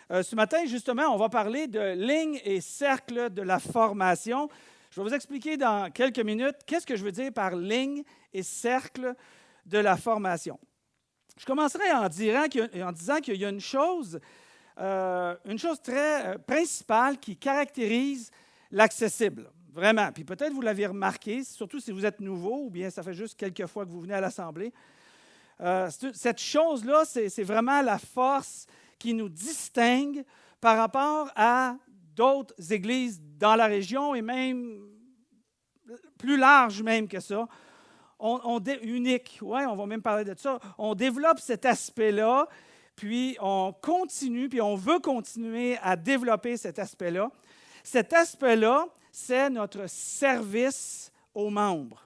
Ce matin, justement, on va parler de lignes et cercles de la formation. Je vais vous expliquer dans quelques minutes qu'est-ce que je veux dire par ligne et cercle de la formation. Je commencerai en disant qu'il y a une chose très principale qui caractérise l'accessible, vraiment. Puis peut-être vous l'avez remarqué, surtout si vous êtes nouveau ou bien ça fait juste quelques fois que vous venez à l'Assemblée. Cette chose-là, c'est vraiment la force qui nous distingue par rapport à d'autres églises dans la région et même plus large même que ça. Unique, ouais, on va même parler de ça. On développe cet aspect-là, puis on continue, puis on veut continuer à développer cet aspect-là. Cet aspect-là, c'est notre service aux membres.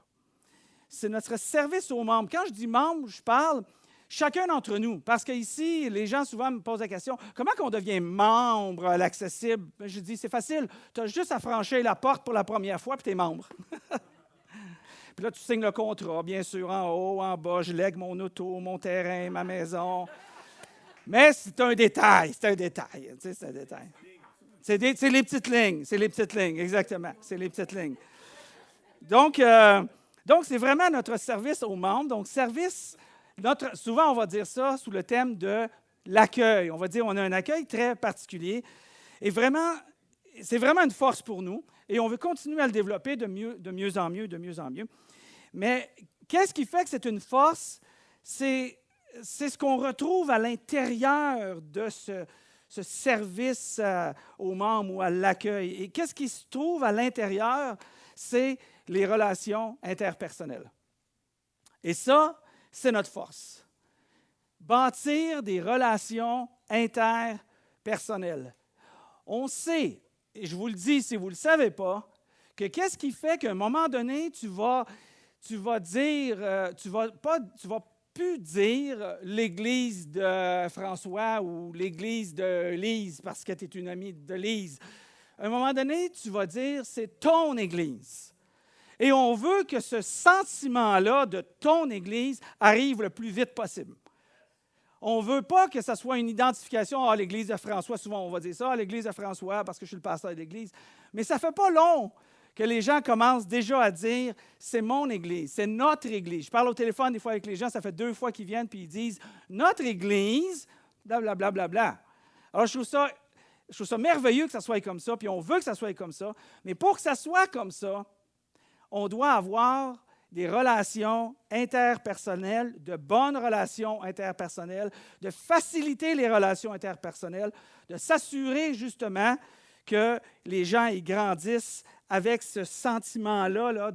C'est notre service aux membres. Quand je dis membres, je parle chacun d'entre nous. Parce qu'ici, les gens souvent me posent la question, comment on devient membre à l'accessible? Je dis, c'est facile. Tu as juste à franchir la porte pour la première fois, puis tu es membre. Puis là, tu signes le contrat, bien sûr, en haut, en bas, je lègue mon auto, mon terrain, ma maison. Mais c'est un détail, c'est un détail. Tu sais, c'est un détail. C'est les petites lignes, exactement. C'est les petites lignes. Donc, c'est vraiment notre service aux membres. Donc, souvent, on va dire ça sous le thème de l'accueil. On va dire qu'on a un accueil très particulier. Et vraiment, c'est vraiment une force pour nous. Et on veut continuer à le développer de mieux en mieux. Mais qu'est-ce qui fait que c'est une force? C'est ce qu'on retrouve à l'intérieur de ce service aux membres ou à l'accueil. Et qu'est-ce qui se trouve à l'intérieur? C'est les relations interpersonnelles. Et ça, c'est notre force. Bâtir des relations interpersonnelles. On sait, et je vous le dis si vous ne le savez pas, que qu'est-ce qui fait qu'à un moment donné, tu vas plus dire l'Église de François ou l'Église de Lise parce que tu es une amie de Lise. À un moment donné, tu vas dire c'est ton Église. Et on veut que ce sentiment-là de ton Église arrive le plus vite possible. On ne veut pas que ce soit une identification à l'Église de François. Souvent, on va dire ça, à l'Église de François, parce que je suis le pasteur de l'Église. Mais ça ne fait pas long que les gens commencent déjà à dire « c'est mon Église, c'est notre Église ». Je parle au téléphone des fois avec les gens, ça fait 2 fois qu'ils viennent, puis ils disent « notre Église », blablabla. Bla, bla, bla. Alors, je trouve ça merveilleux que ça soit comme ça, puis on veut que ça soit comme ça. Mais pour que ça soit comme ça, on doit avoir des relations interpersonnelles, de bonnes relations interpersonnelles, de faciliter les relations interpersonnelles, de s'assurer justement que les gens y grandissent avec ce sentiment-là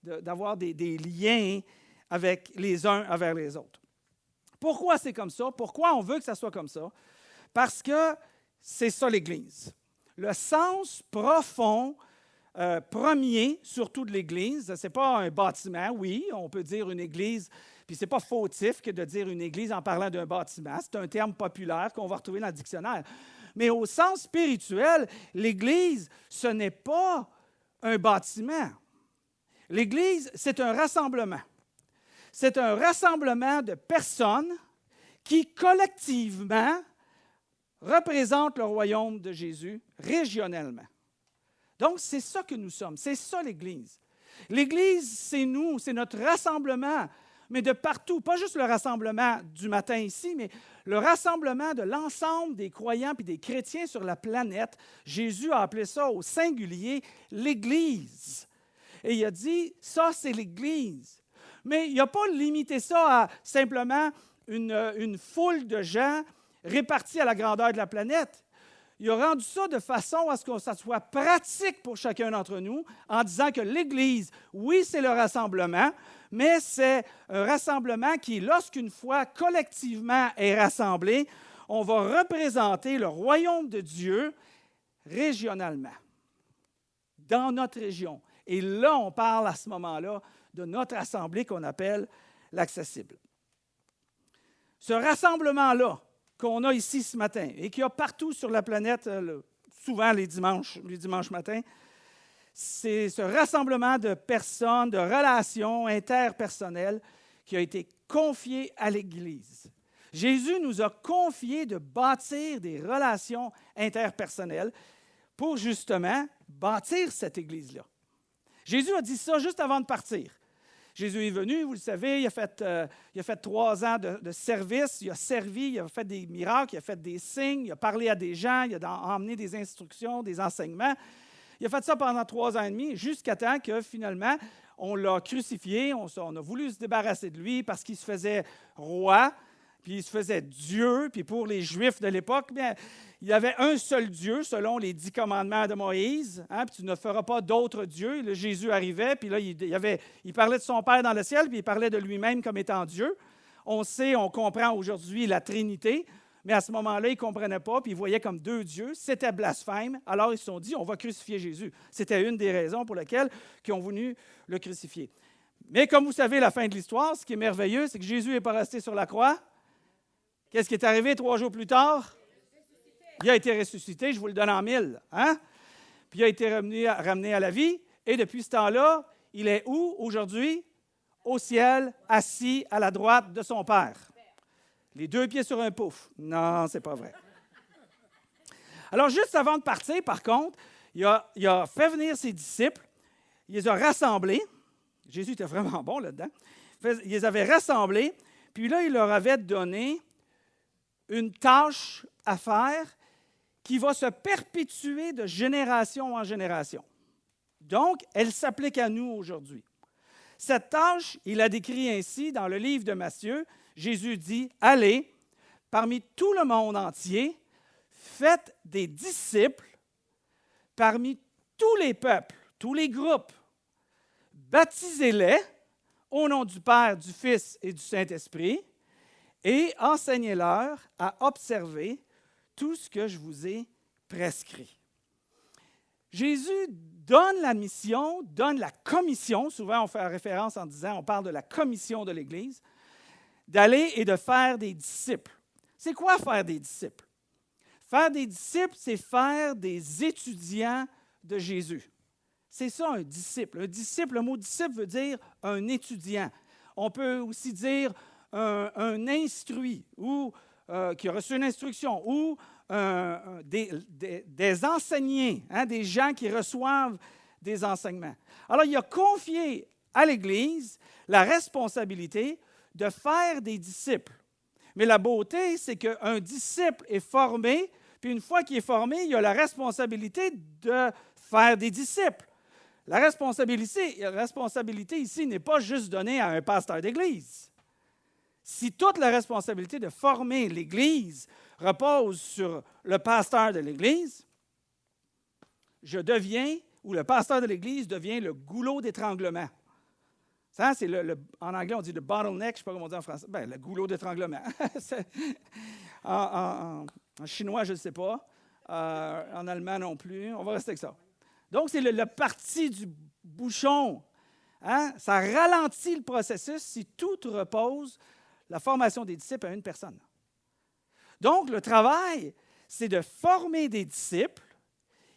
d'avoir des liens avec les uns envers les autres. Pourquoi c'est comme ça? Pourquoi on veut que ça soit comme ça? Parce que c'est ça l'Église. Le sens profond premier, surtout de l'Église, ce n'est pas un bâtiment, oui, on peut dire une Église, puis ce n'est pas fautif que de dire une Église en parlant d'un bâtiment, c'est un terme populaire qu'on va retrouver dans le dictionnaire. Mais au sens spirituel, l'Église, ce n'est pas un bâtiment. L'Église, c'est un rassemblement. C'est un rassemblement de personnes qui, collectivement, représentent le royaume de Jésus régionellement. Donc, c'est ça que nous sommes. C'est ça l'Église. L'Église, c'est nous, c'est notre rassemblement, mais de partout. Pas juste le rassemblement du matin ici, mais le rassemblement de l'ensemble des croyants et des chrétiens sur la planète. Jésus a appelé ça au singulier l'Église. Et il a dit, ça, c'est l'Église. Mais il n'a pas limité ça à simplement une foule de gens répartis à la grandeur de la planète. Il a rendu ça de façon à ce que ça soit pratique pour chacun d'entre nous, en disant que l'Église, oui, c'est le rassemblement, mais c'est un rassemblement qui, lorsqu'une fois collectivement est rassemblé, on va représenter le royaume de Dieu régionalement, dans notre région. Et là, on parle à ce moment-là de notre assemblée qu'on appelle l'accessible. Ce rassemblement-là, qu'on a ici ce matin et qu'il y a partout sur la planète, souvent les dimanches matins, c'est ce rassemblement de personnes, de relations interpersonnelles qui a été confié à l'Église. Jésus nous a confié de bâtir des relations interpersonnelles pour justement bâtir cette Église-là. Jésus a dit ça juste avant de partir. Jésus est venu, vous le savez, il a fait 3 ans de service, il a servi, il a fait des miracles, il a fait des signes, il a parlé à des gens, il a emmené des instructions, des enseignements. Il a fait ça pendant 3 ans et demi, jusqu'à temps que finalement, on l'a crucifié, on a voulu se débarrasser de lui parce qu'il se faisait roi, puis il se faisait Dieu, puis pour les Juifs de l'époque, bien, il y avait un seul Dieu selon les 10 commandements de Moïse, hein, puis tu ne feras pas d'autres dieux. Là, Jésus arrivait, puis là, il parlait de son Père dans le ciel, puis il parlait de lui-même comme étant Dieu. On comprend aujourd'hui la Trinité, mais à ce moment-là, ils ne comprenaient pas, puis ils voyaient comme 2 dieux. C'était blasphème. Alors, ils se sont dit, on va crucifier Jésus. C'était une des raisons pour lesquelles ils ont voulu le crucifier. Mais comme vous savez, la fin de l'histoire, ce qui est merveilleux, c'est que Jésus n'est pas resté sur la croix. Qu'est-ce qui est arrivé 3 jours plus tard? Il a été ressuscité, je vous le donne en 1000. Hein? Puis il a été ramené à la vie. Et depuis ce temps-là, il est où aujourd'hui? Au ciel, assis à la droite de son Père. Les 2 pieds sur un pouf. Non, c'est pas vrai. Alors, juste avant de partir, par contre, il a fait venir ses disciples. Il les a rassemblés. Jésus était vraiment bon là-dedans. Il les avait rassemblés. Puis là, il leur avait donné une tâche à faire qui va se perpétuer de génération en génération. Donc, elle s'applique à nous aujourd'hui. Cette tâche, il a décrit ainsi dans le livre de Matthieu. Jésus dit, « Allez, parmi tout le monde entier, faites des disciples parmi tous les peuples, tous les groupes. Baptisez-les au nom du Père, du Fils et du Saint-Esprit, et enseignez-leur à observer tout ce que je vous ai prescrit. » Jésus donne la mission, donne la commission, souvent on fait référence en disant, on parle de la commission de l'Église, d'aller et de faire des disciples. C'est quoi faire des disciples? Faire des disciples, c'est faire des étudiants de Jésus. C'est ça un disciple. Un disciple, le mot disciple veut dire un étudiant. On peut aussi dire un instruit ou qui a reçu une instruction ou des enseignants, hein, des gens qui reçoivent des enseignements. Alors, il a confié à l'Église la responsabilité de faire des disciples. Mais la beauté, c'est qu'un disciple est formé, puis une fois qu'il est formé, il a la responsabilité de faire des disciples. La responsabilité ici n'est pas juste donnée à un pasteur d'Église. Si toute la responsabilité de former l'Église repose sur le pasteur de l'Église, le pasteur de l'Église devient le goulot d'étranglement. Ça, c'est en anglais, on dit le bottleneck, je ne sais pas comment on dit en français, le goulot d'étranglement. en chinois, je ne sais pas. En allemand non plus. On va rester avec ça. Donc, c'est le parti du bouchon. Hein? Ça ralentit le processus si tout repose, la formation des disciples, à une personne. Donc, le travail, c'est de former des disciples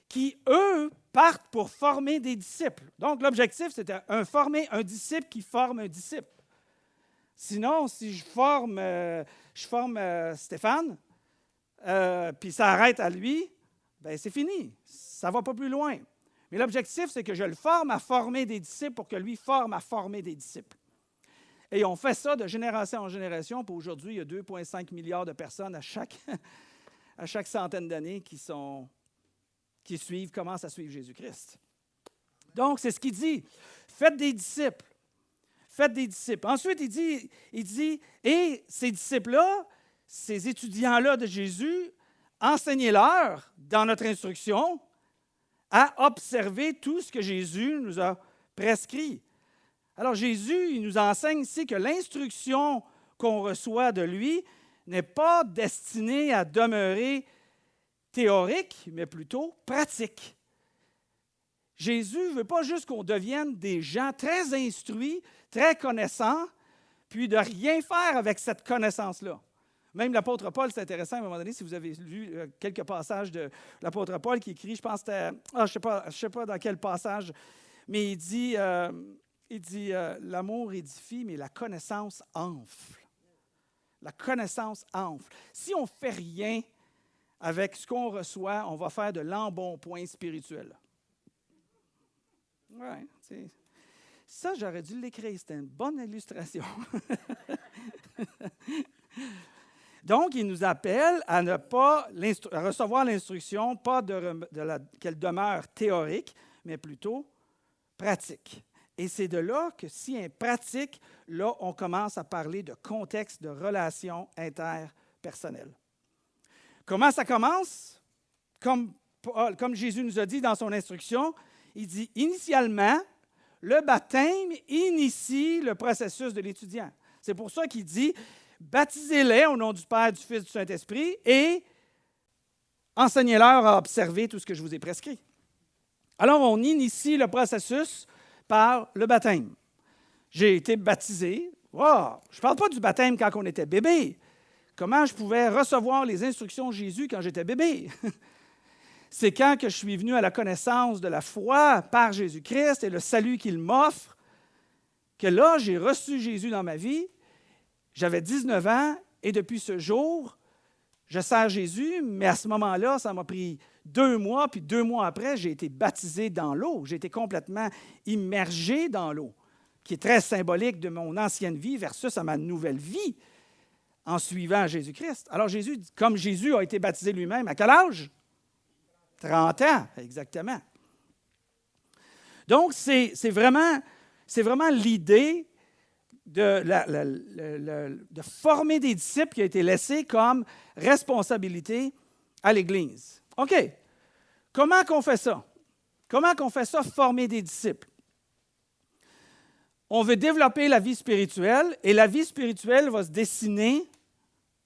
qui, eux, partent pour former des disciples. Donc, l'objectif, c'était former un disciple qui forme un disciple. Sinon, si je forme Stéphane, puis ça arrête à lui, bien, c'est fini. Ça ne va pas plus loin. Mais l'objectif, c'est que je le forme à former des disciples pour que lui forme à former des disciples. Et on fait ça de génération en génération. Puis aujourd'hui, il y a 2,5 milliards de personnes à chaque centaine d'années qui commencent à suivre Jésus-Christ. Donc, c'est ce qu'il dit. Faites des disciples. Faites des disciples. Ensuite, il dit, et ces disciples-là, ces étudiants-là de Jésus, enseignez-leur dans notre instruction à observer tout ce que Jésus nous a prescrit. Alors, Jésus, il nous enseigne ici que l'instruction qu'on reçoit de lui n'est pas destinée à demeurer théorique, mais plutôt pratique. Jésus ne veut pas juste qu'on devienne des gens très instruits, très connaissants, puis de rien faire avec cette connaissance-là. Même l'apôtre Paul, c'est intéressant, à un moment donné, si vous avez lu quelques passages de l'apôtre Paul qui écrit, je pense que c'était, je sais pas dans quel passage, mais il dit l'amour édifie, mais la connaissance enfle. La connaissance enfle. Si on ne fait rien avec ce qu'on reçoit, on va faire de l'embonpoint spirituel. Oui, ça, j'aurais dû l'écrire. C'était une bonne illustration. Donc, il nous appelle à ne pas à recevoir l'instruction, pas qu'elle demeure théorique, mais plutôt pratique. Et c'est de là que si un pratique, là, on commence à parler de contexte de relations interpersonnelles. Comment ça commence? Comme Jésus nous a dit dans son instruction, il dit initialement, le baptême initie le processus de l'étudiant. C'est pour ça qu'il dit baptisez-les au nom du Père, du Fils, du Saint-Esprit et enseignez-leur à observer tout ce que je vous ai prescrit. Alors, on initie le processus par le baptême. J'ai été baptisé. Wow, je ne parle pas du baptême quand on était bébé. Comment je pouvais recevoir les instructions de Jésus quand j'étais bébé? C'est quand que je suis venu à la connaissance de la foi par Jésus-Christ et le salut qu'il m'offre, que là, j'ai reçu Jésus dans ma vie. J'avais 19 ans et depuis ce jour, je sers Jésus, mais à ce moment-là, ça m'a pris 2 mois, puis 2 mois après, j'ai été baptisé dans l'eau. J'ai été complètement immergé dans l'eau, qui est très symbolique de mon ancienne vie versus à ma nouvelle vie en suivant Jésus-Christ. Alors Jésus, comme Jésus a été baptisé lui-même, à quel âge? 30 ans, exactement. Donc, c'est vraiment l'idée de former des disciples qui a été laissée comme responsabilité à l'Église. OK. Comment qu'on fait ça? Comment qu'on fait ça, former des disciples? On veut développer la vie spirituelle et la vie spirituelle va se dessiner,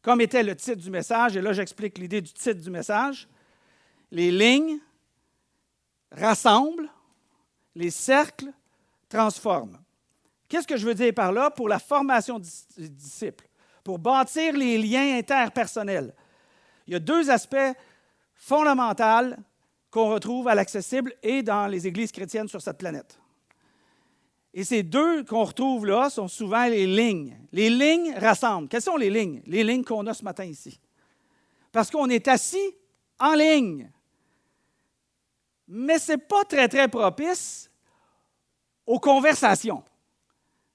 comme était le titre du message, et là j'explique l'idée du titre du message. Les lignes rassemblent, les cercles transforment. Qu'est-ce que je veux dire par là? Pour la formation des disciples, pour bâtir les liens interpersonnels. Il y a 2 aspects fondamentaux qu'on retrouve à l'Accessible et dans les églises chrétiennes sur cette planète. Et ces 2 qu'on retrouve là sont souvent les lignes. Les lignes rassemblent. Quelles sont les lignes? Les lignes qu'on a ce matin ici. Parce qu'on est assis en ligne. Mais ce n'est pas très, très propice aux conversations.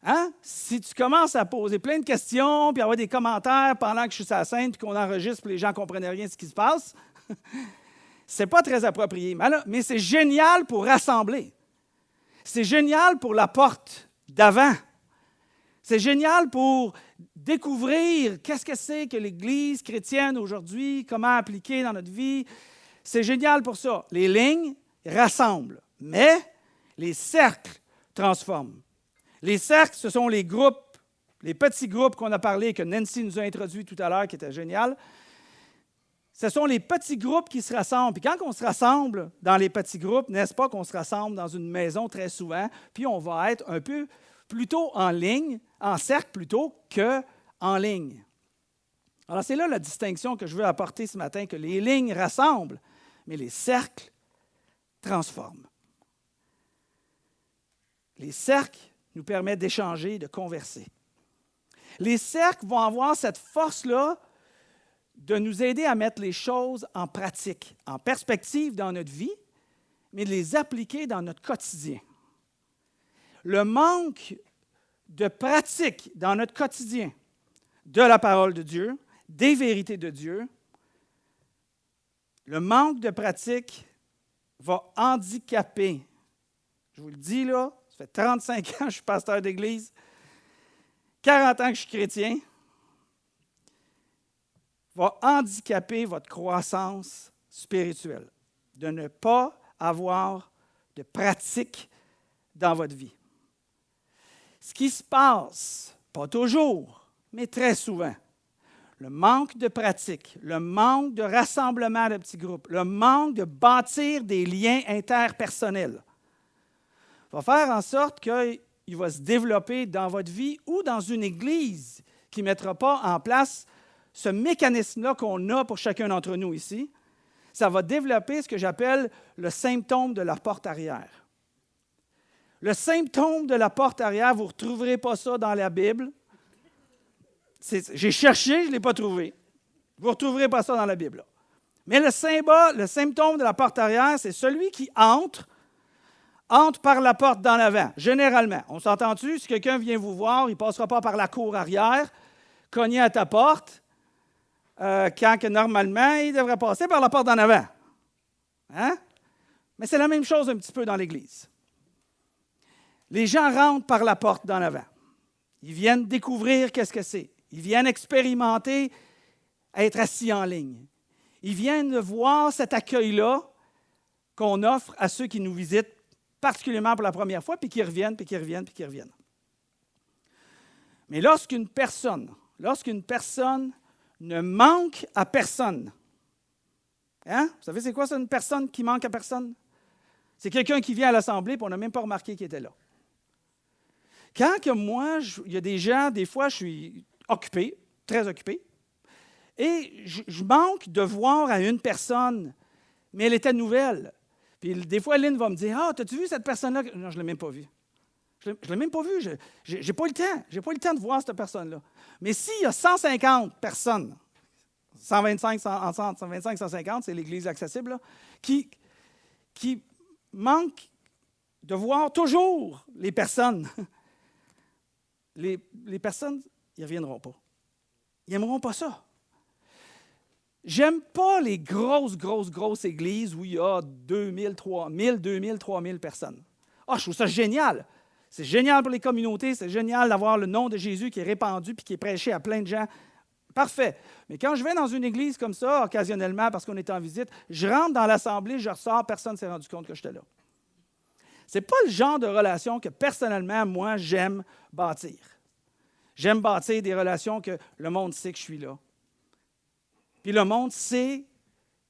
Hein? Si tu commences à poser plein de questions, puis avoir des commentaires pendant que je suis sur la scène, puis qu'on enregistre, puis les gens ne comprennent rien de ce qui se passe, ce n'est pas très approprié. Mais c'est génial pour rassembler. C'est génial pour la porte d'avant. C'est génial pour découvrir qu'est-ce que c'est que l'Église chrétienne aujourd'hui, comment appliquer dans notre vie. C'est génial pour ça. Les lignes rassemblent, mais les cercles transforment. Les cercles, ce sont les groupes, les petits groupes qu'on a parlé, que Nancy nous a introduits tout à l'heure, qui étaient génial. Ce sont les petits groupes qui se rassemblent. Puis quand on se rassemble dans les petits groupes, n'est-ce pas qu'on se rassemble dans une maison très souvent, puis on va être un peu plutôt en ligne, en cercle plutôt qu'en ligne. Alors c'est là la distinction que je veux apporter ce matin, que les lignes rassemblent, mais les cercles transforment. Les cercles nous permettent d'échanger, de converser. Les cercles vont avoir cette force-là de nous aider à mettre les choses en pratique, en perspective dans notre vie, mais de les appliquer dans notre quotidien. Le manque de pratique dans notre quotidien de la parole de Dieu, des vérités de Dieu, le manque de pratique va handicaper. Je vous le dis là, ça fait 35 ans que je suis pasteur d'église, 40 ans que je suis chrétien, va handicaper votre croissance spirituelle, de ne pas avoir de pratique dans votre vie. Ce qui se passe, pas toujours, mais très souvent, le manque de pratique, le manque de rassemblement de petits groupes, le manque de bâtir des liens interpersonnels va faire en sorte qu'il va se développer dans votre vie ou dans une église qui ne mettra pas en place ce mécanisme-là qu'on a pour chacun d'entre nous ici. Ça va développer ce que j'appelle le symptôme de la porte arrière. Le symptôme de la porte arrière, vous ne retrouverez pas ça dans la Bible. J'ai cherché, je ne l'ai pas trouvé. Vous ne retrouverez pas ça dans la Bible. Là. Mais le symptôme de la porte arrière, c'est celui qui entre par la porte d'en avant, généralement. On s'entend-tu? Si quelqu'un vient vous voir, il ne passera pas par la cour arrière, cogner à ta porte, quand que normalement, il devrait passer par la porte d'en avant. Hein? Mais c'est la même chose un petit peu dans l'Église. Les gens rentrent par la porte d'en avant. Ils viennent découvrir qu'est-ce que c'est. Ils viennent expérimenter être assis en ligne. Ils viennent voir cet accueil-là qu'on offre à ceux qui nous visitent, particulièrement pour la première fois, puis qui reviennent, puis qui reviennent, puis qui reviennent. Mais lorsqu'une personne ne manque à personne, hein? Vous savez c'est quoi ça, une personne qui manque à personne? C'est quelqu'un qui vient à l'assemblée et on n'a même pas remarqué qu'il était là. Quand que moi, il y a des gens, des fois, je suis occupé, très occupé, et je manque de voir à une personne, mais elle était nouvelle. Puis des fois, Lynn va me dire, « Ah, t'as-tu vu cette personne-là? » Non, je ne l'ai même pas vue. Je ne l'ai même pas vue. Je n'ai pas eu le temps. Je n'ai pas eu le temps de voir cette personne-là. Mais s'il y a 150 personnes, 125, 150, c'est l'Église accessible, là, qui manquent de voir toujours les personnes, les personnes, ils ne reviendront pas. Ils n'aimeront pas ça. J'aime pas les grosses églises où il y a 2000, 3000 personnes. Ah, je trouve ça génial. C'est génial pour les communautés, c'est génial d'avoir le nom de Jésus qui est répandu puis qui est prêché à plein de gens. Parfait. Mais quand je vais dans une église comme ça, occasionnellement, parce qu'on est en visite, je rentre dans l'assemblée, je ressors, personne ne s'est rendu compte que j'étais là. Ce n'est pas le genre de relation que personnellement, moi, j'aime bâtir. J'aime bâtir des relations que le monde sait que je suis là. Puis le monde sait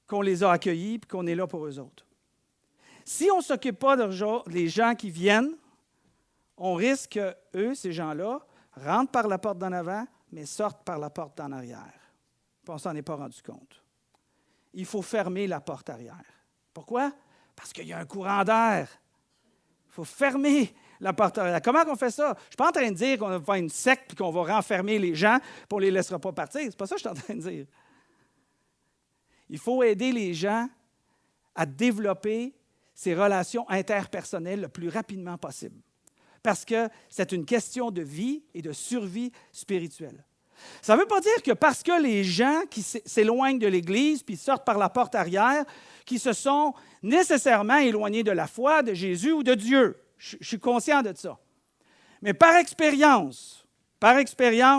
qu'on les a accueillis et qu'on est là pour eux autres. Si on ne s'occupe pas des gens qui viennent, on risque que eux, ces gens-là, rentrent par la porte d'en avant, mais sortent par la porte d'en arrière. Puis on ne s'en est pas rendu compte. Il faut fermer la porte arrière. Pourquoi? Parce qu'il y a un courant d'air. Il faut fermer la porte arrière. Comment on fait ça? Je ne suis pas en train de dire qu'on va faire une secte et qu'on va renfermer les gens et on ne les laissera pas partir. Ce n'est pas ça que je suis en train de dire. Il faut aider les gens à développer ces relations interpersonnelles le plus rapidement possible. Parce que c'est une question de vie et de survie spirituelle. Ça ne veut pas dire que parce que les gens qui s'éloignent de l'Église puis sortent par la porte arrière, qui se sont nécessairement éloignés de la foi, de Jésus ou de Dieu. Je suis conscient de ça. Mais par expérience,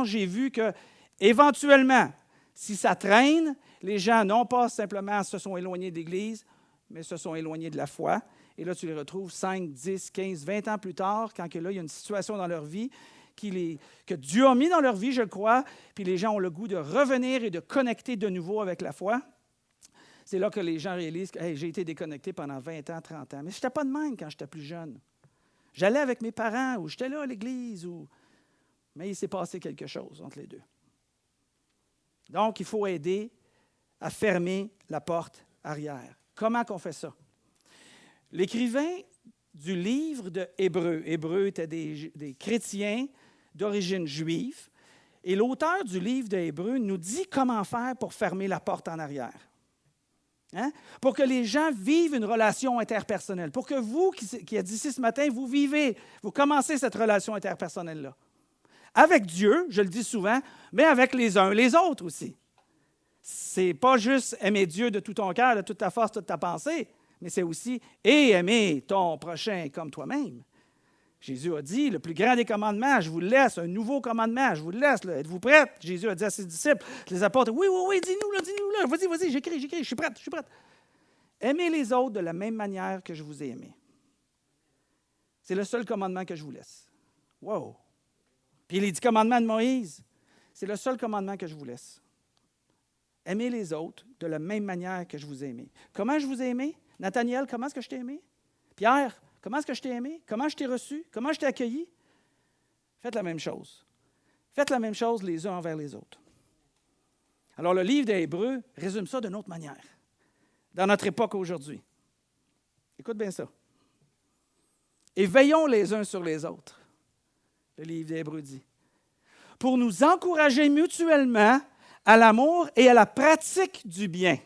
j'ai vu que éventuellement, si ça traîne, les gens non pas simplement se sont éloignés de l'Église, mais se sont éloignés de la foi. Et là, tu les retrouves 5, 10, 15, 20 ans plus tard, quand que là, il y a une situation dans leur vie que Dieu a mis dans leur vie, je crois, puis les gens ont le goût de revenir et de connecter de nouveau avec la foi. C'est là que les gens réalisent que hey, j'ai été déconnecté pendant 20 ans, 30 ans. Mais je n'étais pas de même quand j'étais plus jeune. J'allais avec mes parents ou j'étais là à l'Église. Mais il s'est passé quelque chose entre les deux. Donc, il faut aider à fermer la porte arrière. Comment qu'on fait ça? L'écrivain du livre de Hébreux étaient des chrétiens d'origine juive, et l'auteur du livre de Hébreux nous dit comment faire pour fermer la porte en arrière. Hein? Pour que les gens vivent une relation interpersonnelle, pour que vous qui êtes ici ce matin, vous commencez cette relation interpersonnelle-là. Avec Dieu, je le dis souvent, mais avec les uns et les autres aussi. C'est pas juste aimer Dieu de tout ton cœur, de toute ta force, toute ta pensée, mais c'est aussi aimer ton prochain comme toi-même. Jésus a dit, le plus grand des commandements, je vous le laisse, un nouveau commandement, je vous le laisse. Là. Êtes-vous prêts? Jésus a dit à ses disciples, les apôtres, oui, dis-nous là, vas-y, j'écris, je suis prête. Aimez les autres de la même manière que je vous ai aimé. C'est le seul commandement que je vous laisse. Wow! Puis les 10 commandements de Moïse, c'est le seul commandement que je vous laisse. Aimez les autres de la même manière que je vous ai aimé. Comment je vous ai aimé? Nathaniel, comment est-ce que je t'ai aimé? Pierre, comment est-ce que je t'ai aimé? Comment je t'ai reçu? Comment je t'ai accueilli? Faites la même chose. Faites la même chose les uns envers les autres. Alors, le livre des Hébreux résume ça d'une autre manière, dans notre époque aujourd'hui. Écoute bien ça. Et veillons les uns sur les autres, le livre des Hébreux dit, pour nous encourager mutuellement à l'amour et à la pratique du bien.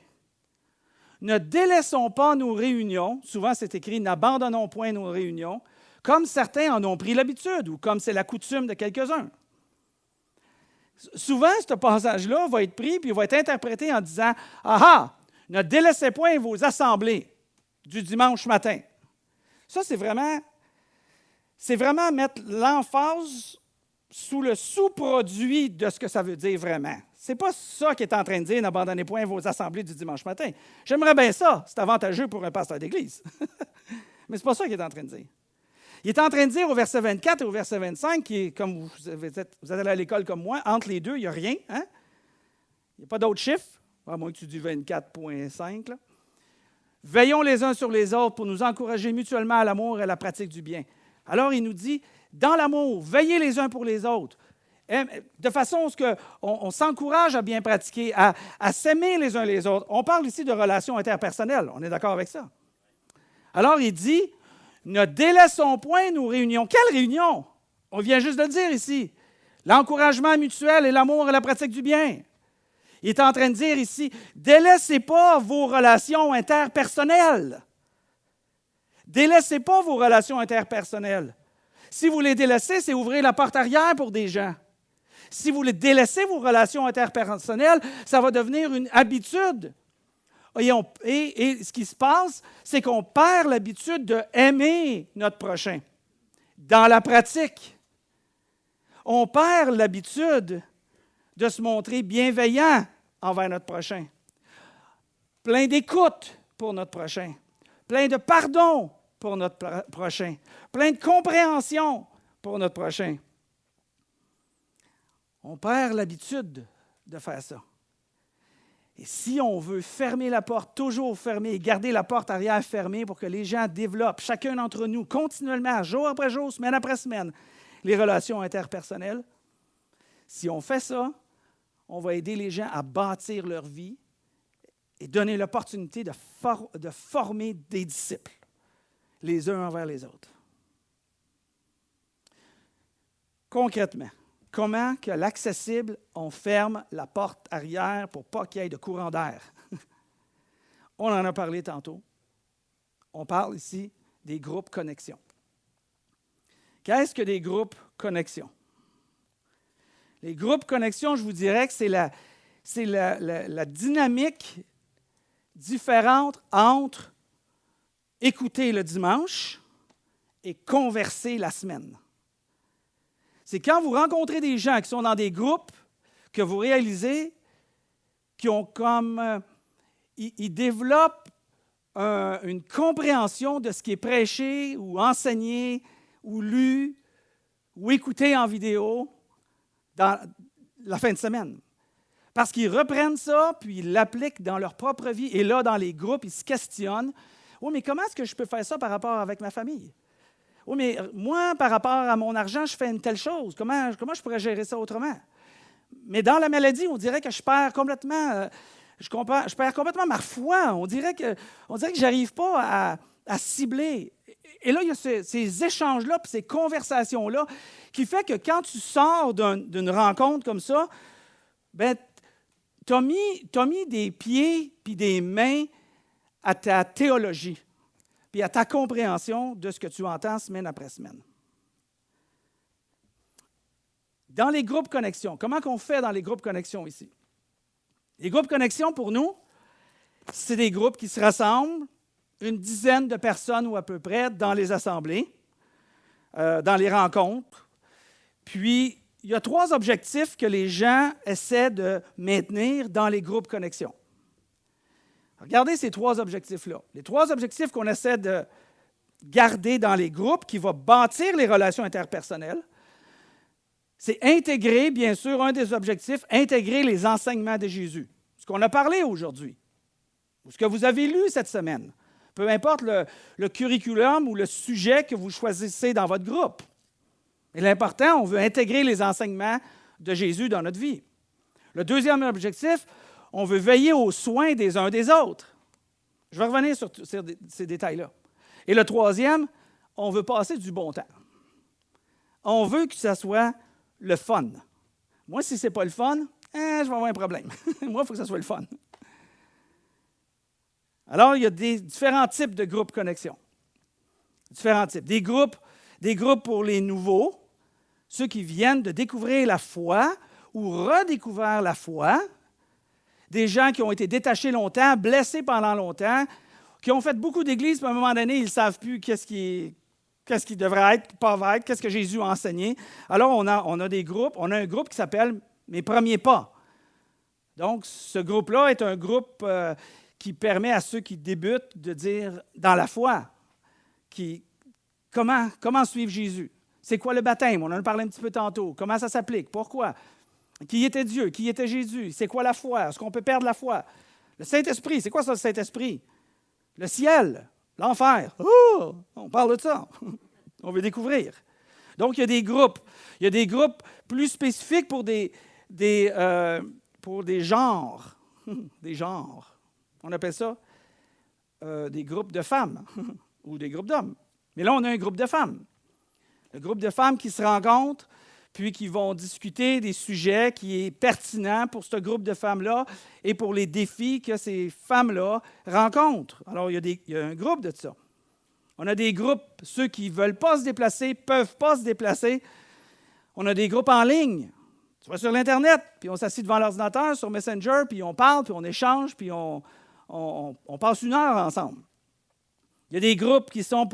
Ne délaissons pas nos réunions, souvent c'est écrit « n'abandonnons point nos réunions », comme certains en ont pris l'habitude ou comme c'est la coutume de quelques-uns. Souvent, ce passage-là va être pris puis va être interprété en disant « Ah ah, ne délaissez point vos assemblées du dimanche matin. » Ça, c'est vraiment mettre l'emphase sous le sous-produit de ce que ça veut dire vraiment. Ce n'est pas ça qu'il est en train de dire, n'abandonnez point vos assemblées du dimanche matin. J'aimerais bien ça, c'est avantageux pour un pasteur d'église. Mais ce n'est pas ça qu'il est en train de dire. Il est en train de dire au verset 24 et au verset 25, qui est, comme vous êtes allé à l'école comme moi, entre les deux, il n'y a rien. Hein? Il n'y a pas d'autres chiffres, à moins que tu dis 24,5. Là. Veillons les uns sur les autres pour nous encourager mutuellement à l'amour et à la pratique du bien. Alors, il nous dit, dans l'amour, veillez les uns pour les autres, de façon à ce qu'on s'encourage à bien pratiquer, à s'aimer les uns les autres. On parle ici de relations interpersonnelles, on est d'accord avec ça? Alors, il dit, ne délaissons point nos réunions. Quelles réunions? On vient juste de le dire ici. L'encouragement mutuel et l'amour et la pratique du bien. Il est en train de dire ici, délaissez pas vos relations interpersonnelles. Délaissez pas vos relations interpersonnelles. Si vous les délaissez, c'est ouvrir la porte arrière pour des gens. Si vous les délaissez vos relations interpersonnelles, ça va devenir une habitude. Et ce qui se passe, c'est qu'on perd l'habitude d'aimer notre prochain dans la pratique. On perd l'habitude de se montrer bienveillant envers notre prochain, plein d'écoute pour notre prochain, plein de pardon pour notre prochain, plein de compréhension pour notre prochain. On perd l'habitude de faire ça. Et si on veut fermer la porte, toujours fermer, et garder la porte arrière fermée pour que les gens développent, chacun d'entre nous, continuellement, jour après jour, semaine après semaine, les relations interpersonnelles, si on fait ça, on va aider les gens à bâtir leur vie et donner l'opportunité de former des disciples, les uns envers les autres. Concrètement, comment que l'accessible, on ferme la porte arrière pour pas qu'il y ait de courant d'air? On en a parlé tantôt. On parle ici des groupes connexion. Qu'est-ce que des groupes connexion? Les groupes connexion, je vous dirais que c'est la dynamique différente entre écouter le dimanche et converser la semaine. C'est quand vous rencontrez des gens qui sont dans des groupes que vous réalisez qu'ils ont comme ils développent une compréhension de ce qui est prêché ou enseigné ou lu ou écouté en vidéo dans la fin de semaine. Parce qu'ils reprennent ça, puis ils l'appliquent dans leur propre vie. Et là, dans les groupes, ils se questionnent. « Oui, mais comment est-ce que je peux faire ça par rapport avec ma famille? Oui, mais moi, par rapport à mon argent, je fais une telle chose. Comment je pourrais gérer ça autrement? » Mais dans la maladie, on dirait que je perds complètement, je perds complètement ma foi. On dirait que je n'arrive pas à cibler. Et là, il y a ces échanges-là, puis ces conversations-là, qui fait que quand tu sors d'une rencontre comme ça, ben, tu as mis des pieds puis des mains à ta théologie, puis à ta compréhension de ce que tu entends semaine après semaine. Dans les groupes connexion, comment qu'on fait dans les groupes connexion ici? Les groupes connexion, pour nous, c'est des groupes qui se rassemblent, une dizaine de personnes ou à peu près, dans les assemblées, dans les rencontres. Puis, il y a 3 objectifs que les gens essaient de maintenir dans les groupes connexion. Regardez ces 3 objectifs-là. Les 3 objectifs qu'on essaie de garder dans les groupes, qui vont bâtir les relations interpersonnelles, c'est intégrer, bien sûr, un des objectifs, intégrer les enseignements de Jésus. Ce qu'on a parlé aujourd'hui, ou ce que vous avez lu cette semaine. Peu importe le curriculum ou le sujet que vous choisissez dans votre groupe. Mais l'important, on veut intégrer les enseignements de Jésus dans notre vie. Le deuxième objectif, on veut veiller aux soins des uns des autres. Je vais revenir sur ces détails-là. Et le troisième, on veut passer du bon temps. On veut que ça soit le fun. Moi, si ce n'est pas le fun, je vais avoir un problème. Moi, il faut que ça soit le fun. Alors, il y a différents types de groupes connexion. Différents types. Des groupes pour les nouveaux, ceux qui viennent de découvrir la foi ou redécouvrir la foi. Des gens qui ont été détachés longtemps, blessés pendant longtemps, qui ont fait beaucoup d'églises, puis à un moment donné, ils ne savent plus qu'est-ce qui devrait être, pas être, qu'est-ce que Jésus a enseigné. Alors, on a des groupes. On a un groupe qui s'appelle « Mes premiers pas ». Donc, ce groupe-là est un groupe qui permet à ceux qui débutent de dire dans la foi, comment suivre Jésus. C'est quoi le baptême? On en a parlé un petit peu tantôt. Comment ça s'applique? Pourquoi? Qui était Dieu? Qui était Jésus? C'est quoi la foi? Est-ce qu'on peut perdre la foi? Le Saint-Esprit, c'est quoi ça, le Saint-Esprit? Le ciel, l'enfer. Oh, on parle de ça. On veut découvrir. Donc, il y a des groupes. Il y a des groupes plus spécifiques pour des genres. Des genres. On appelle ça des groupes de femmes ou des groupes d'hommes. Mais là, on a un groupe de femmes. Le groupe de femmes qui se rencontrent, puis qui vont discuter des sujets qui est pertinent pour ce groupe de femmes-là et pour les défis que ces femmes-là rencontrent. Alors, il y a un groupe de ça. On a des groupes, ceux qui ne veulent pas se déplacer, ne peuvent pas se déplacer. On a des groupes en ligne. Tu vas sur l'Internet, puis on s'assied devant l'ordinateur, sur Messenger, puis on parle, puis on échange, puis on passe 1 heure ensemble. Il y a des groupes qui sont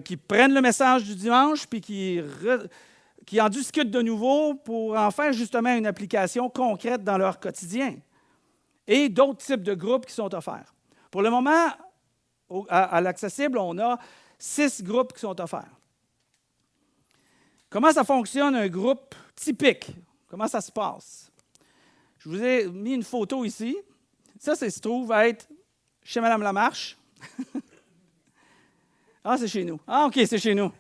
qui prennent le message du dimanche, puis qui en discutent de nouveau pour en faire justement une application concrète dans leur quotidien. Et d'autres types de groupes qui sont offerts. Pour le moment, à l'Accessible, on a 6 groupes qui sont offerts. Comment ça fonctionne un groupe typique? Comment ça se passe? Je vous ai mis une photo ici. Ça se trouve être chez Mme Lamarche. Ah, c'est chez nous. Ah, OK, c'est chez nous.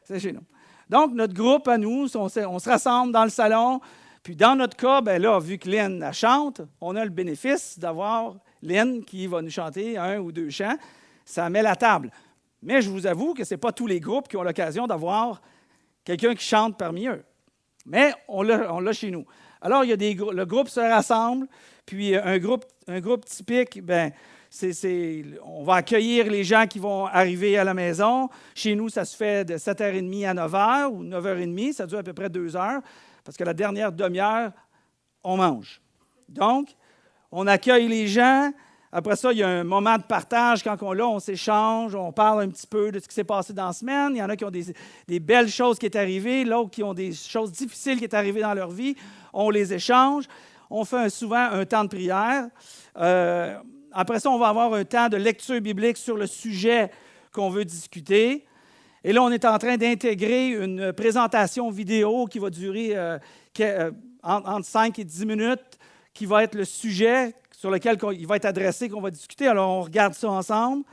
C'est chez nous. Donc, notre groupe à nous, on se rassemble dans le salon. Puis, dans notre cas, bien là, vu que Lynn elle chante, on a le bénéfice d'avoir Lynn qui va nous chanter 1 ou 2 chants. Ça met la table. Mais je vous avoue que ce n'est pas tous les groupes qui ont l'occasion d'avoir quelqu'un qui chante parmi eux. Mais on l'a chez nous. Alors, le groupe se rassemble. Puis, un groupe typique, bien, on va accueillir les gens qui vont arriver à la maison. Chez nous, ça se fait de 7h30 à 9h ou 9h30. Ça dure à peu près 2 heures parce que la dernière demi-heure, on mange. Donc, on accueille les gens. Après ça, il y a un moment de partage. Quand on s'échange, on parle un petit peu de ce qui s'est passé dans la semaine. Il y en a qui ont des belles choses qui sont arrivées, l'autre qui ont des choses difficiles qui sont arrivées dans leur vie. On les échange. On fait souvent un temps de prière. Après ça, on va avoir un temps de lecture biblique sur le sujet qu'on veut discuter. Et là, on est en train d'intégrer une présentation vidéo qui va durer entre 5 et 10 minutes, qui va être le sujet sur lequel il va être adressé, qu'on va discuter. Alors, on regarde ça ensemble.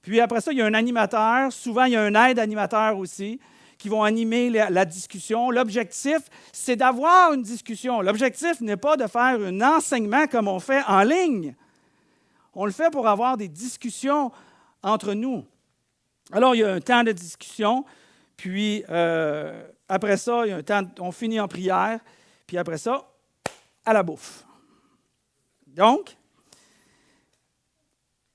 Puis après ça, il y a un animateur. Souvent, il y a un aide-animateur aussi qui vont animer la discussion. L'objectif, c'est d'avoir une discussion. L'objectif n'est pas de faire un enseignement comme on fait en ligne. On le fait pour avoir des discussions entre nous. Alors, il y a un temps de discussion, puis après ça, il y a un temps, on finit en prière, puis après ça, à la bouffe. Donc,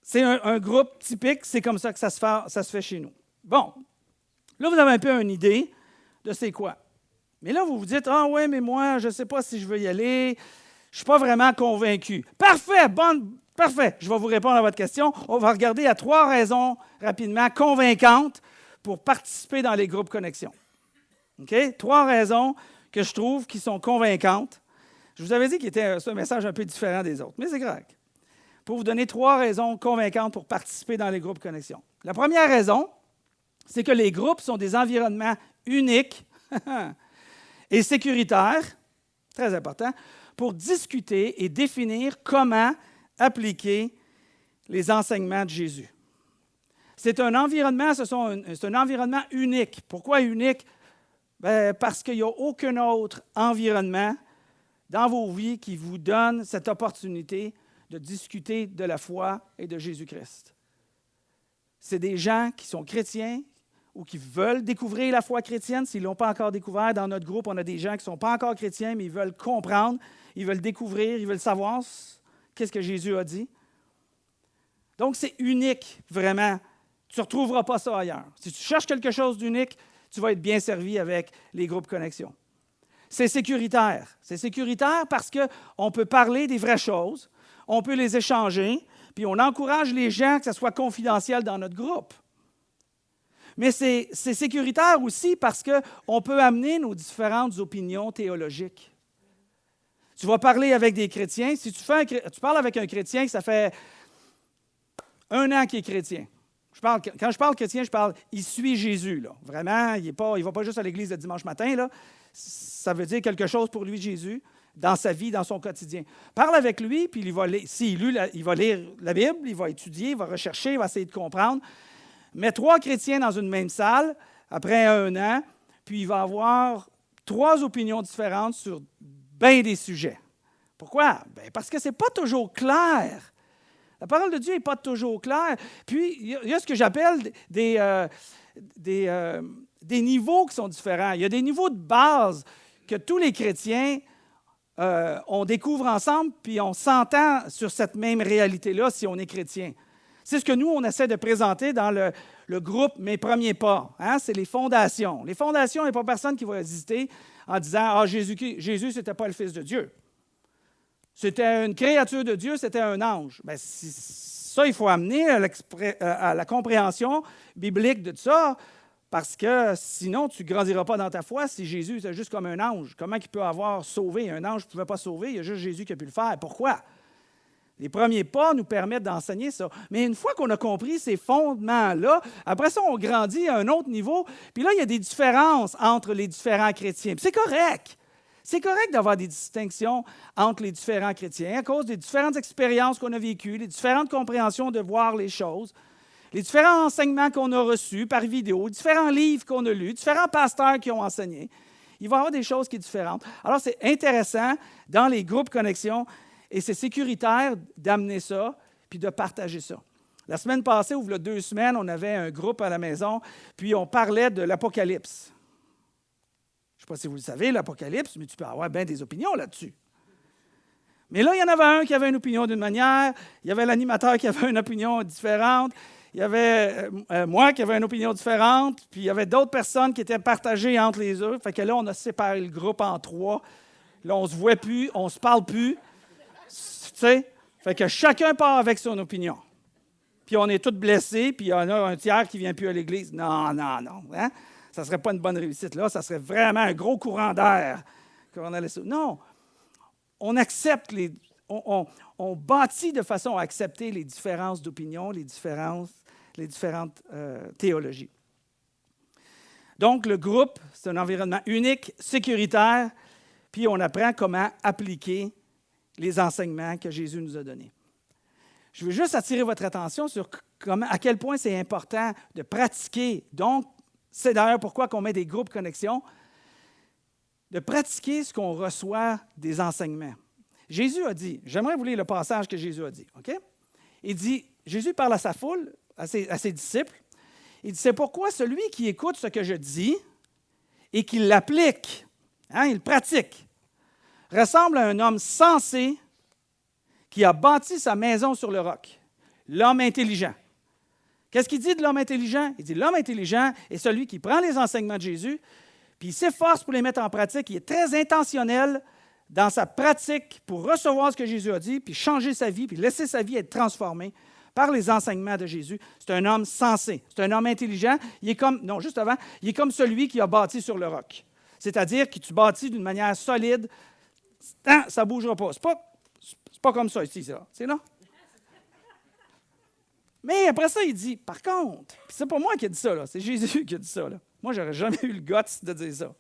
c'est un groupe typique, c'est comme ça que ça se fait chez nous. Bon, là, vous avez un peu une idée de c'est quoi. Mais là, vous vous dites, « Ah ouais, mais moi, je ne sais pas si je veux y aller, je ne suis pas vraiment convaincu. » Parfait, parfait, je vais vous répondre à votre question. On va regarder à 3 raisons rapidement convaincantes pour participer dans les groupes connexion. OK? 3 raisons que je trouve qui sont convaincantes. Je vous avais dit qu'il était un message un peu différent des autres, mais c'est correct. Pour vous donner 3 raisons convaincantes pour participer dans les groupes connexion. La première raison, c'est que les groupes sont des environnements uniques et sécuritaires, très important, pour discuter et définir comment appliquer les enseignements de Jésus. C'est un environnement, c'est un environnement unique. Pourquoi unique? Bien, parce qu'il n'y a aucun autre environnement dans vos vies qui vous donne cette opportunité de discuter de la foi et de Jésus-Christ. C'est des gens qui sont chrétiens ou qui veulent découvrir la foi chrétienne, s'ils ne l'ont pas encore découvert. Dans notre groupe, on a des gens qui ne sont pas encore chrétiens, mais ils veulent comprendre, ils veulent découvrir, ils veulent savoir qu'est-ce que Jésus a dit. Donc, c'est unique, vraiment. Tu ne retrouveras pas ça ailleurs. Si tu cherches quelque chose d'unique, tu vas être bien servi avec les groupes Connexion. C'est sécuritaire. C'est sécuritaire parce qu'on peut parler des vraies choses, on peut les échanger, puis on encourage les gens que ça soit confidentiel dans notre groupe. Mais c'est sécuritaire aussi parce qu'on peut amener nos différentes opinions théologiques. Tu vas parler avec des chrétiens. Si tu parles avec un chrétien, ça fait 1 an qu'il est chrétien. Quand je parle chrétien, je parle « il suit Jésus ». Là. Vraiment, il ne va pas juste à l'église le dimanche matin. Là. Ça veut dire quelque chose pour lui, Jésus, dans sa vie, dans son quotidien. Parle avec lui, puis il va lire la Bible, il va étudier, il va rechercher, il va essayer de comprendre. Mets 3 chrétiens dans une même salle, après 1 an, puis il va avoir 3 opinions différentes sur bien des sujets. Pourquoi? Bien, parce que ce n'est pas toujours clair. La parole de Dieu n'est pas toujours claire. Puis, il y a ce que j'appelle des niveaux qui sont différents. Il y a des niveaux de base que tous les chrétiens, on découvre ensemble, puis on s'entend sur cette même réalité-là si on est chrétien. C'est ce que nous, on essaie de présenter dans le groupe « Mes premiers pas ». Hein? C'est les fondations. Les fondations, il n'y a pas personne qui va hésiter en disant « Ah, Jésus, ce n'était pas le Fils de Dieu. C'était une créature de Dieu, c'était un ange. » Bien, ça, il faut amener à la compréhension biblique de ça, parce que sinon, tu ne grandiras pas dans ta foi si Jésus était juste comme un ange. Comment il peut avoir sauvé? Un ange ne pouvait pas sauver, il y a juste Jésus qui a pu le faire. Pourquoi? Les premiers pas nous permettent d'enseigner ça. Mais une fois qu'on a compris ces fondements-là, après ça, on grandit à un autre niveau. Puis là, il y a des différences entre les différents chrétiens. Puis c'est correct. C'est correct d'avoir des distinctions entre les différents chrétiens à cause des différentes expériences qu'on a vécues, les différentes compréhensions de voir les choses, les différents enseignements qu'on a reçus par vidéo, les différents livres qu'on a lus, différents pasteurs qui ont enseigné. Il va y avoir des choses qui sont différentes. Alors, c'est intéressant dans les groupes Connexion et c'est sécuritaire d'amener ça puis de partager ça. La semaine passée, ou il y a 2 semaines, on avait un groupe à la maison, puis on parlait de l'Apocalypse. Je ne sais pas si vous le savez, l'Apocalypse, mais tu peux avoir bien des opinions là-dessus. Mais là, il y en avait un qui avait une opinion d'une manière, il y avait l'animateur qui avait une opinion différente, il y avait moi qui avais une opinion différente, puis il y avait d'autres personnes qui étaient partagées entre les deux. Fait que là, on a séparé le groupe en 3. Là, on ne se voit plus, on ne se parle plus. Tu sais? Fait que chacun part avec son opinion. Puis on est tous blessés, puis il y en a un tiers qui ne vient plus à l'église. Non. Hein? Ça ne serait pas une bonne réussite. Là, ça serait vraiment un gros courant d'air. Non. On accepte on bâtit de façon à accepter les différences d'opinion, les différentes théologies. Donc, le groupe, c'est un environnement unique, sécuritaire, puis on apprend comment appliquer les enseignements que Jésus nous a donnés. Je veux juste attirer votre attention sur à quel point c'est important de pratiquer. Donc, c'est d'ailleurs pourquoi on met des groupes Connexion, de pratiquer ce qu'on reçoit des enseignements. Jésus a dit, j'aimerais vous lire le passage que Jésus a dit, OK? Il dit, Jésus parle à sa foule, à ses disciples, il dit, c'est pourquoi celui qui écoute ce que je dis et qui l'applique, il le pratique, ressemble à un homme sensé qui a bâti sa maison sur le roc, l'homme intelligent. Qu'est-ce qu'il dit de l'homme intelligent? Il dit, l'homme intelligent est celui qui prend les enseignements de Jésus, puis il s'efforce pour les mettre en pratique, il est très intentionnel dans sa pratique pour recevoir ce que Jésus a dit, puis changer sa vie, puis laisser sa vie être transformée par les enseignements de Jésus. C'est un homme sensé, c'est un homme intelligent. Il est comme celui qui a bâti sur le roc. C'est-à-dire que tu bâtis d'une manière solide, ça ne bougera pas. C'est pas comme ça ici, c'est là. Mais après ça, il dit, par contre, puis c'est pas moi qui ai dit ça, là, c'est Jésus qui a dit ça. Là. Moi, je n'aurais jamais eu le guts de dire ça.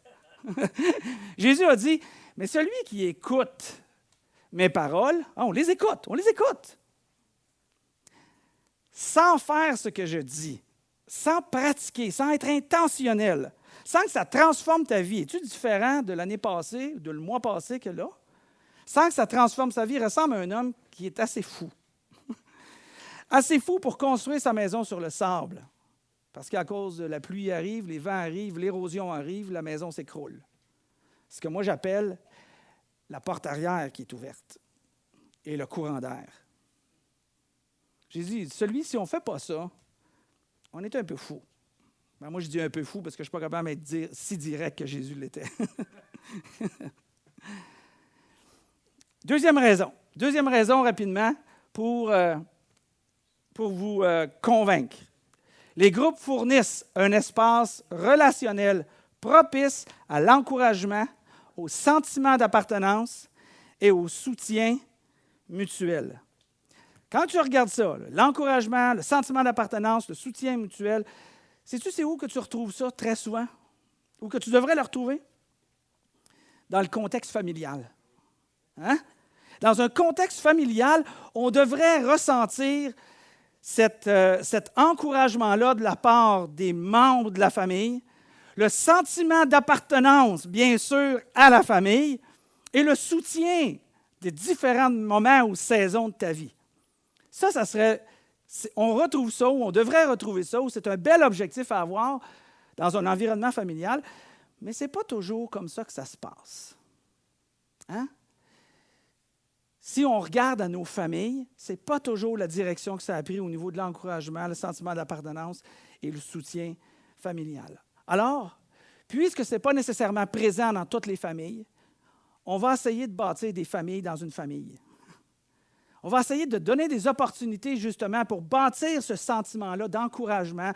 Jésus a dit, mais celui qui écoute mes paroles, on les écoute. Sans faire ce que je dis, sans pratiquer, sans être intentionnel, sans que ça transforme ta vie. Es-tu différent de l'année passée ou de le mois passé que là? Sans que ça transforme sa vie, il ressemble à un homme qui est assez fou. Assez fou pour construire sa maison sur le sable. Parce qu'à cause de la pluie arrive, les vents arrivent, l'érosion arrive, la maison s'écroule. Ce que moi j'appelle la porte arrière qui est ouverte et le courant d'air. Jésus dit, si on ne fait pas ça, on est un peu fou. Ben moi, je dis un peu fou parce que je ne suis pas capable d'être si direct que Jésus l'était. Deuxième raison rapidement, pour vous convaincre. Les groupes fournissent un espace relationnel propice à l'encouragement, au sentiment d'appartenance et au soutien mutuel. Quand tu regardes ça, l'encouragement, le sentiment d'appartenance, le soutien mutuel, sais-tu c'est où que tu retrouves ça très souvent? Ou que tu devrais le retrouver? Dans le contexte familial. Hein? Dans un contexte familial, on devrait ressentir cet encouragement-là de la part des membres de la famille, le sentiment d'appartenance, bien sûr, à la famille, et le soutien des différents moments ou saisons de ta vie. Ça serait, on retrouve ça, ou on devrait retrouver ça, ou c'est un bel objectif à avoir dans un environnement familial, mais ce n'est pas toujours comme ça que ça se passe. Hein? Si on regarde à nos familles, ce n'est pas toujours la direction que ça a pris au niveau de l'encouragement, le sentiment d'appartenance et le soutien familial. Alors, puisque ce n'est pas nécessairement présent dans toutes les familles, on va essayer de bâtir des familles dans une famille. On va essayer de donner des opportunités justement pour bâtir ce sentiment-là d'encouragement,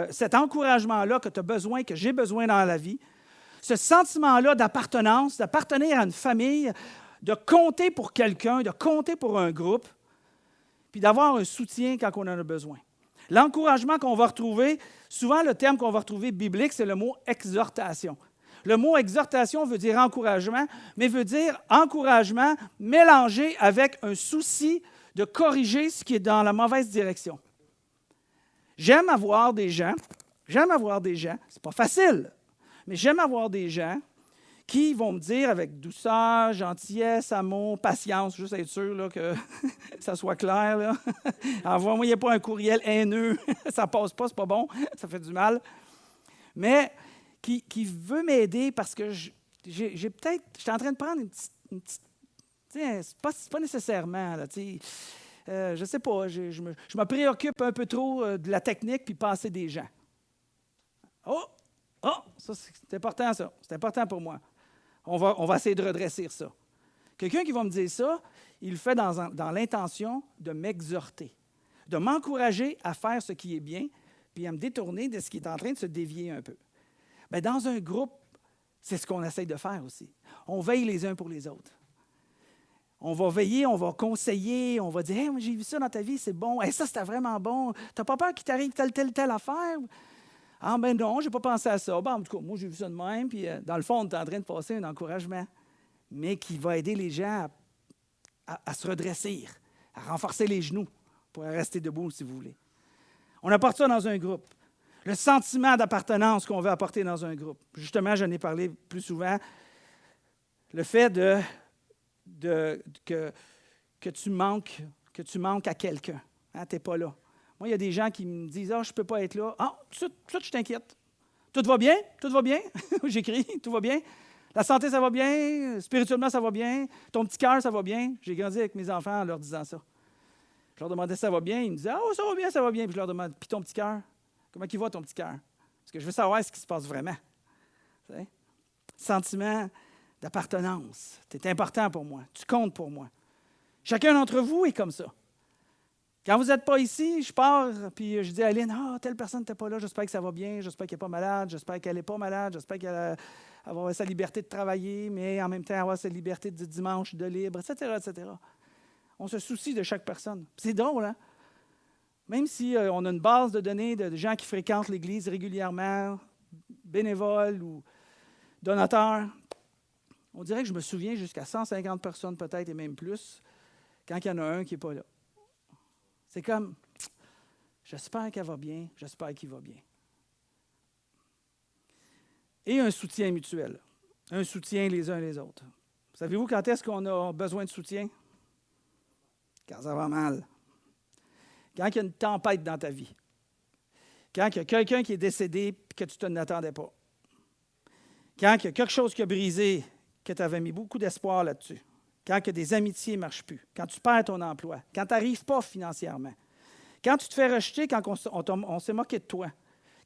cet encouragement-là que tu as besoin, que j'ai besoin dans la vie, ce sentiment-là d'appartenance, d'appartenir à une famille, de compter pour quelqu'un, de compter pour un groupe, puis d'avoir un soutien quand on en a besoin. L'encouragement qu'on va retrouver, souvent le terme qu'on va retrouver biblique, c'est le mot exhortation. Le mot exhortation veut dire encouragement, mais veut dire encouragement mélangé avec un souci de corriger ce qui est dans la mauvaise direction. J'aime avoir des gens, c'est pas facile, mais j'aime avoir des gens qui vont me dire avec douceur, gentillesse, amour, patience, juste être sûr là, que ça soit clair. Là. Envoyez pas un courriel haineux, ça passe pas, c'est pas bon, ça fait du mal. Mais qui veut m'aider parce que je suis en train de prendre une petite c'est pas nécessairement, là, je ne sais pas, je me préoccupe un peu trop de la technique puis passer des gens. Oh, ça c'est important ça, c'est important pour moi. On va essayer de redresser ça. Quelqu'un qui va me dire ça, il le fait dans l'intention de m'exhorter, de m'encourager à faire ce qui est bien, puis à me détourner de ce qui est en train de se dévier un peu. Bien, dans un groupe, c'est ce qu'on essaye de faire aussi. On veille les uns pour les autres. On va veiller, on va conseiller, on va dire « Hey, j'ai vu ça dans ta vie, c'est bon. Hey, ça, c'était vraiment bon. Tu n'as pas peur qu'il t'arrive telle affaire? » Ah ben non, je n'ai pas pensé à ça. En tout cas, moi, j'ai vu ça de même. Puis, dans le fond, on est en train de passer un encouragement, mais qui va aider les gens à se redresser, à renforcer les genoux pour rester debout, si vous voulez. On apporte ça dans un groupe. Le sentiment d'appartenance qu'on veut apporter dans un groupe. Justement, j'en ai parlé plus souvent. Le fait que tu manques à quelqu'un. Hein, tu n'es pas là. Moi, il y a des gens qui me disent « Ah, je ne peux pas être là. » Ah, tout de suite, je t'inquiète. Tout va bien? Tout va bien? J'écris, tout va bien? La santé, ça va bien? Spirituellement, ça va bien? Ton petit cœur, ça va bien? J'ai grandi avec mes enfants en leur disant ça. Je leur demandais « Ça va bien? » Ils me disaient « Ah, oh, ça va bien, ça va bien. » Puis je leur demande « Puis ton petit cœur? Comment il va, ton petit cœur? » Parce que je veux savoir ce qui se passe vraiment. Tu sais? Sentiment d'appartenance. Tu es important pour moi. Tu comptes pour moi. Chacun d'entre vous est comme ça. Quand vous n'êtes pas ici, je pars, puis je dis à Aline, « Ah, telle personne n'était pas là, j'espère que ça va bien, j'espère qu'elle n'est pas malade, j'espère qu'elle n'est pas malade, j'espère qu'elle va avoir sa liberté de travailler, mais en même temps avoir sa liberté de dimanche de libre, etc., etc. » On se soucie de chaque personne. C'est drôle, hein? Même si on a une base de données de gens qui fréquentent l'Église régulièrement, bénévoles ou donateurs, on dirait que je me souviens jusqu'à 150 personnes peut-être et même plus quand il y en a un qui n'est pas là. C'est comme, j'espère qu'elle va bien, j'espère qu'il va bien. Et un soutien mutuel, un soutien les uns les autres. Savez-vous quand est-ce qu'on a besoin de soutien? Quand ça va mal. Quand il y a une tempête dans ta vie. Quand il y a quelqu'un qui est décédé et que tu ne t'attendais pas. Quand il y a quelque chose qui a brisé, que tu avais mis beaucoup d'espoir là-dessus. Quand il y a des amitiés ne marchent plus. Quand tu perds ton emploi. Quand tu n'arrives pas financièrement. Quand tu te fais rejeter, quand on s'est moqué de toi.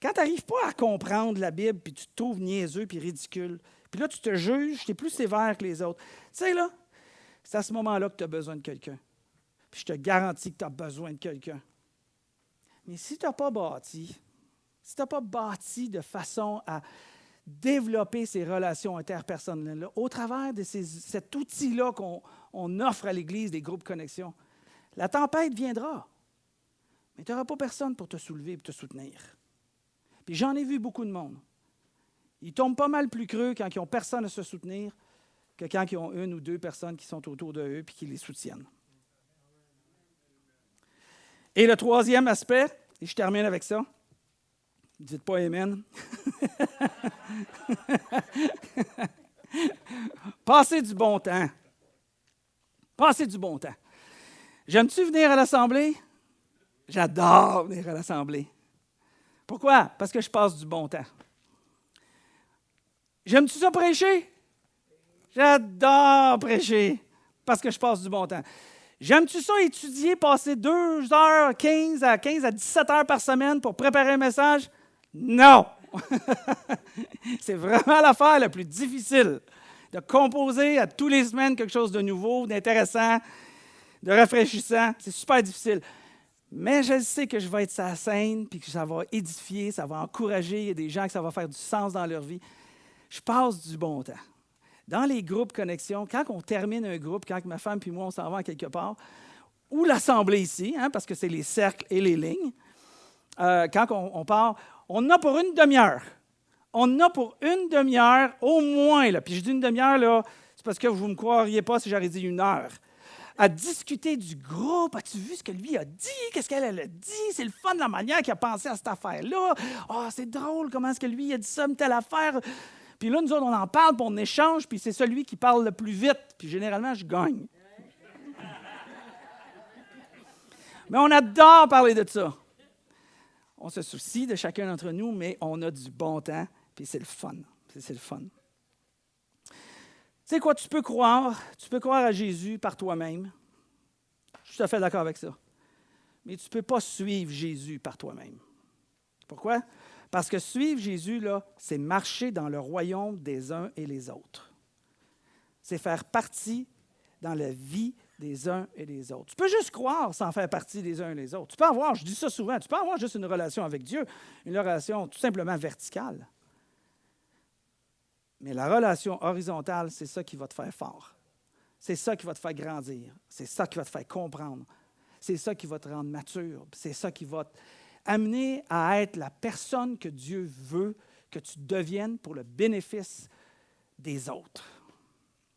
Quand tu n'arrives pas à comprendre la Bible, puis tu te trouves niaiseux puis ridicule, puis là, tu te juges, tu es plus sévère que les autres. Tu sais, là, c'est à ce moment-là que tu as besoin de quelqu'un. Puis je te garantis que tu as besoin de quelqu'un. Mais si tu n'as pas bâti, de façon à développer ces relations interpersonnelles-là, au travers de cet outil-là qu'on offre à l'Église, des groupes connexion, la tempête viendra. Mais tu n'auras pas personne pour te soulever et te soutenir. Puis j'en ai vu beaucoup de monde. Ils tombent pas mal plus creux quand ils n'ont personne à se soutenir que quand ils ont une ou deux personnes qui sont autour d'eux et qui les soutiennent. Et le troisième aspect, et je termine avec ça, dites pas Amen. Passez du bon temps. Passez du bon temps. J'aime-tu venir à l'Assemblée? J'adore venir à l'Assemblée. Pourquoi? Parce que je passe du bon temps. J'aime-tu ça prêcher? J'adore prêcher parce que je passe du bon temps. J'aime-tu ça étudier, passer 2h15 à 17 heures par semaine pour préparer un message? Non! C'est vraiment l'affaire la plus difficile de composer à tous les semaines quelque chose de nouveau, d'intéressant, de rafraîchissant. C'est super difficile. Mais je sais que je vais être sur la scène, puis que ça va édifier, ça va encourager. Il y a des gens que ça va faire du sens dans leur vie. Je passe du bon temps. Dans les groupes connexion, quand on termine un groupe, quand ma femme et moi, on s'en va quelque part, ou l'assemblée ici, parce que c'est les cercles et les lignes, quand on part, on en a pour une demi-heure. On en a pour une demi-heure au moins. Là. Puis je dis une demi-heure, là, c'est parce que vous ne me croiriez pas si j'aurais dit une heure. À discuter du groupe. As-tu vu ce que lui a dit? Qu'est-ce qu'elle a dit? C'est le fun de la manière qu'il a pensé à cette affaire-là. Ah, c'est drôle, comment est-ce que lui a dit ça, telle affaire. Puis là, nous autres, on en parle, puis on échange, puis c'est celui qui parle le plus vite. Puis généralement, je gagne. Mais on adore parler de ça. On se soucie de chacun d'entre nous, mais on a du bon temps, puis c'est le fun. C'est le fun. Tu sais quoi, tu peux croire à Jésus par toi-même. Je suis tout à fait d'accord avec ça. Mais tu ne peux pas suivre Jésus par toi-même. Pourquoi? Parce que suivre Jésus, là, c'est marcher dans le royaume des uns et les autres. C'est faire partie dans la vie des uns et des autres. Tu peux juste croire sans faire partie des uns et des autres. Tu peux avoir, je dis ça souvent, tu peux avoir juste une relation avec Dieu, une relation tout simplement verticale. Mais la relation horizontale, c'est ça qui va te faire fort. C'est ça qui va te faire grandir. C'est ça qui va te faire comprendre. C'est ça qui va te rendre mature. C'est ça qui va t'amener à être la personne que Dieu veut que tu deviennes pour le bénéfice des autres.